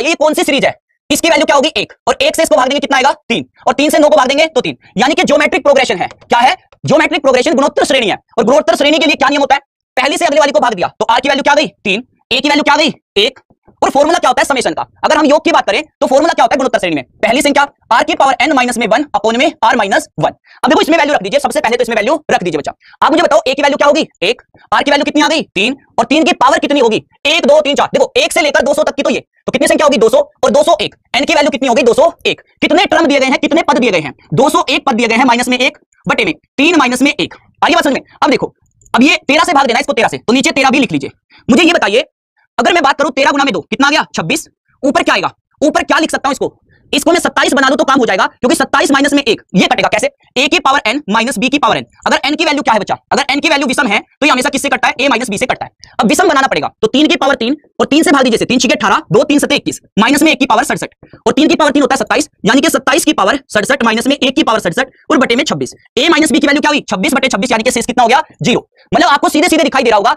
बताइए ये कौन सी सीरीज है? इसकी वैल्यू क्या होगी? 1, और 1 से इसको भाग देंगे कितना आएगा? 3, और 3 से 9 को भाग देंगे तो 3। यानी कि ज्योमेट्रिक प्रोग्रेशन है। क्या है? ज्योमेट्रिक प्रोग्रेशन गुणोत्तर श्रेणी है, और गुणोत्तर श्रेणी के लिए क्या नियम होता है? पहली से अगले वाली को भाग दिया तो आर की वैल्यू क्या गई? 3, ए की वैल्यू क्या गई? 1, और फॉर्मूला क्या होता है समेशन का? अगर हम योग की बात करें तो फॉर्मूला क्या होता है गुणोत्तर श्रेणी में? पहली संख्या r की पावर n माइनस में 1 अपॉन में r माइनस 1। अब देखो इसमें वैल्यू रख दीजिए, सबसे पहले तो इसमें वैल्यू रख दीजिए बच्चा। आप मुझे बताओ a की वैल्यू क्या होगी? 1, r की वैल्यू कितनी आ गई? 3, और 3 की पावर कितनी होगी? 1 2 3 4। देखो 1 से लेकर 200 तक की तो ये, तो कितनी संख्या होगी? 200, और 201। n की वैल्यू कितनी होगी? 201। कितने टर्म दिए गए हैं, कितने पद दिए गए हैं? 201 पद दिए गए हैं, माइनस में 1 बटे में 3 माइनस में 1। आइए बात समझ में। अब देखो, अब ये 13 से भाग देना है इसको 13 से, तो नीचे 13 भी लिख लीजिए। मुझे ये बताइए, अगर मैं बात करूं 13 गुना में 2 कितना आ गया? 26। ऊपर क्या आएगा? ऊपर क्या लिख सकता हूं इसको मैं 27 बना दूं तो काम हो जाएगा, क्योंकि 27 माइनस में 1 ये कटेगा। कैसे? a की पावर n माइनस b की पावर n। अगर n की वैल्यू क्या है बच्चा? अगर n की वैल्यू विषम है तो ये हमेशा किससे कटता है? a माइनस b से कटता है। अब विषम बनाना पड़ेगा तो 3 की पावर 3, और 3 से भाग दीजिए, 3 6 18, 2 3 7 21, माइनस में 1 की पावर 67, और 3 की पावर 3 होता है 27, यानी कि 27 की पावर 67 माइनस में 1 की पावर 67 और बटे में 26। a माइनस b की वैल्यू क्या हुई? 26 बटे 26, यानी कि शेष कितना हो गया? 0। मतलब आपको सीधे सीधे दिखाई दे रहा होगा